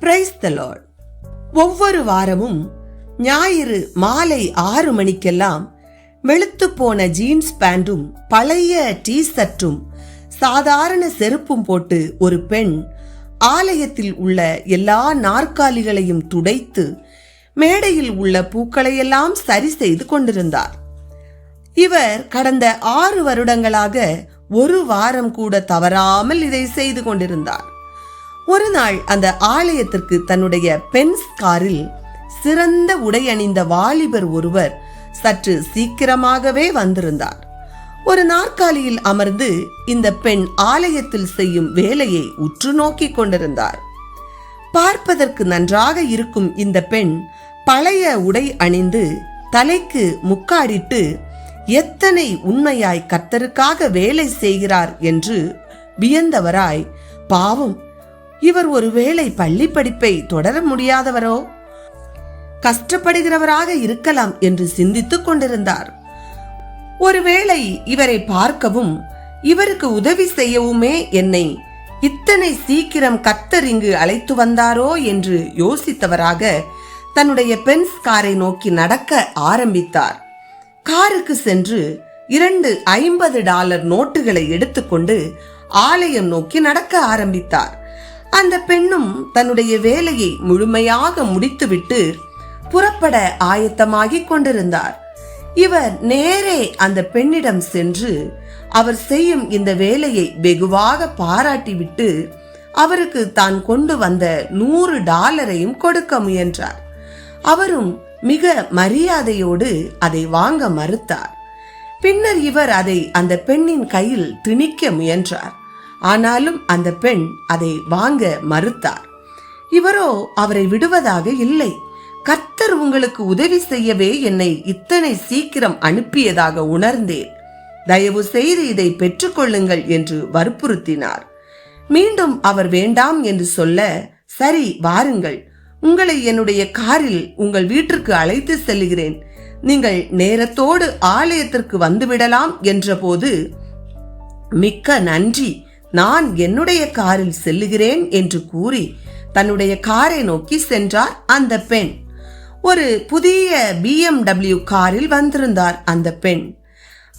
Praise the Lord. ஒவ்வொரு வாரமும் ஞாயிறு மாலை 6 மணிக்கெல்லாம் வெளுத்து போன ஜீன்ஸ் பேண்டும் பழைய டீ-ஷர்ட்டும் சாதாரண செருப்பும் போட்டு ஒரு பெண் ஆலயத்தில் உள்ள எல்லா நாற்காலிகளையும் துடைத்து மேடையில் உள்ள பூக்களையெல்லாம் சரி செய்து கொண்டிருந்தார். இவர் கடந்த 6 வருடங்களாக ஒரு வாரம் கூட தவறாமல் இதை செய்து கொண்டிருந்தார். ஒரு நாள் அந்த ஆலயத்திற்கு தன்னுடைய பென்ஸ் காரில் சிறந்த உடை அணிந்த வாலிபர் ஒருவர் சற்று சீக்கிரமாகவே வந்திருந்தார். ஒரு நாற்காலியில் அமர்ந்து இந்த பெண் ஆலயத்தில் செய்யும் வேலையை உற்று நோக்கி கொண்டிருந்தார். பார்ப்பதற்கு நன்றாக இருக்கும் இந்த பெண் பழைய உடை அணிந்து தலைக்கு முக்காடிட்டு எத்தனை உண்மையாய் கர்த்தருக்காக வேலை செய்கிறார் என்று வியந்தவராய், பாவம், இவர் ஒருவேளை பள்ளி படிப்பை தொடர முடியாதவரோ, கஷ்டப்படுகிறவராக இருக்கலாம் என்று சிந்தித்துக் கொண்டிருந்தார். ஒருவேளை இவரை பார்க்கவும் இவருக்கு உதவி செய்யவுமே என்னை இத்தனை சீக்கிரம் கர்த்தர் இங்கு அழைத்து வந்தாரோ என்று யோசித்தவராக தன்னுடைய பென்ஸ் காரை நோக்கி நடக்க ஆரம்பித்தார். காருக்கு சென்று 2 $50 நோட்டுகளை எடுத்துக்கொண்டு ஆலயம் நோக்கி நடக்க ஆரம்பித்தார். அந்த பெண்ணும் தன்னுடைய வேலையை முழுமையாக முடித்துவிட்டு புறப்பட ஆயத்தமாகிக் கொண்டிருந்தார். இவர் நேரே அந்த பெண்ணிடம் சென்று அவர் செய்யும் இந்த வேலையை வெகுவாக பாராட்டிவிட்டு அவருக்கு தான் கொண்டு வந்த $100 கொடுக்க முயன்றார். அவரும் மிக மரியாதையோடு அதை வாங்க மறுத்தார். பின்னர் இவர் அதை அந்த பெண்ணின் கையில் திணிக்க முயன்றார். ஆனாலும் அந்த பெண் அதை வாங்க மறுத்தார். இவரோ அவரை விடுவதாக இல்லை. கர்த்தர் உங்களுக்கு உதவி செய்யவே என்னை இத்தனை சீக்கிரம் அனுப்பியதாக உணர்ந்தேன். தயவு செய்து இதை பெற்றுக்கொள்ளுங்கள் என்று வற்புறுத்தினார். மீண்டும் அவர் வேண்டாம் என்று சொல்ல, சரி வாருங்கள், உங்களை என்னுடைய காரில் உங்கள் வீட்டிற்கு அழைத்து செல்கிறேன், நீங்கள் நேரத்தோடு ஆலயத்திற்கு வந்துவிடலாம் என்றபோது, மிக்க நன்றி, நான் என்னுடைய காரில் செல்லுகிறேன் என்று கூறி தன்னுடைய காரை நோக்கி சென்றார் அந்த பெண். ஒரு புதிய BMW காரில் வந்திருந்தார் அந்த பெண்.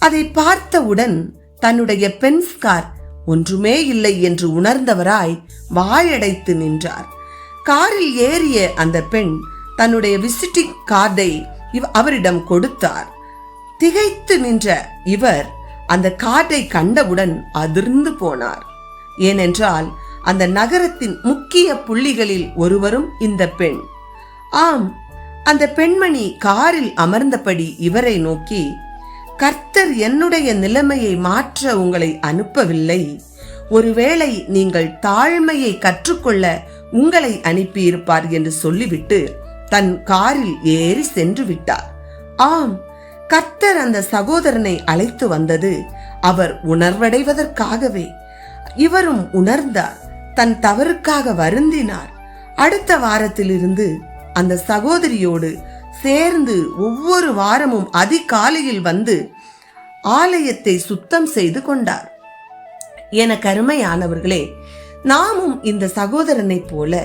அதை பார்த்தவுடன் தன்னுடைய பென்ஸ் கார் ஒன்றுமே இல்லை என்று உணர்ந்தவராய் வாயடைத்து நின்றார். காரில் ஏறிய அந்த பெண் தன்னுடைய விசிட்டிங் கார்டை அவரிடம் கொடுத்தார். திகைத்து நின்ற இவர் அந்த கார்டை கண்டவுடன் அதிர்ந்து போனார். ஏனென்றால் அந்த நகரத்தின் முக்கிய புள்ளிகளில் ஒருவரும் இந்த பெண். ஆம், அந்த பெண்மணி காரில் அமர்ந்தபடி இவரை நோக்கி, கர்த்தர் என்னுடைய நிலைமையை மாற்ற உங்களை அனுப்பவில்லை, ஒருவேளை நீங்கள் தாழ்மையை கற்றுக்கொள்ள உங்களை அனுப்பியிருப்பார் என்று சொல்லிவிட்டு தன் காரில் ஏறி சென்று விட்டார். ஆம், கர்த்தர் அந்த சகோதரனை அழைத்து வந்தது அவர் உணர்வடைவதற்காகவே. இவரும் உணர்ந்தார், தன் தவறுக்காக வருந்தினார். அடுத்த வாரத்திலிருந்து அந்த சகோதரியோடு சேர்ந்து ஒவ்வொரு வாரமும் அதிகாலையில் வந்து ஆலயத்தை சுத்தம் செய்து கொண்டார். என கருமையானவர்களே, நாமும் இந்த சகோதரனை போல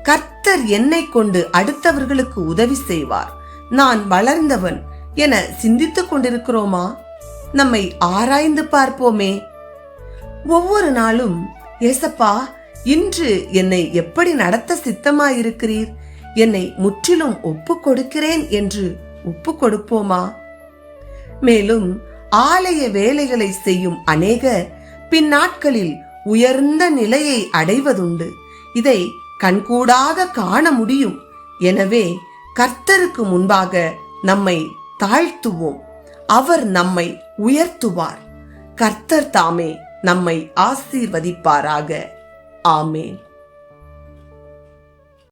கர்த்தர் என்னை கொண்டு அடுத்தவர்களுக்கு உதவி செய்வார், நான் வளர்ந்தவன் என சிந்தித்துக் கொண்டிருக்கிறோமா? நம்மை ஆராய்ந்து பார்ப்போமே. ஒவ்வொரு நாளும், ஏசப்பா, இன்று என்னை எப்படி நடத்த சித்தமாயிருக்கிறீர், என்னை முற்றிலும் ஒப்பு கொடுக்கிறேன் என்று ஒப்பு கொடுப்போமா? மேலும் ஆலய வேலைகளை செய்யும் அநேகர் பின்னாட்களில் உயர்ந்த நிலையை அடைவதுண்டு. இதை கண்கூடாக காண முடியும். எனவே கர்த்தருக்கு முன்பாக நம்மை தாழ்த்துவோம், அவர் நம்மை உயர்த்துவார். கர்த்தர் தாமே நம்மை ஆசீர்வதிப்பாராக. ஆமேன்.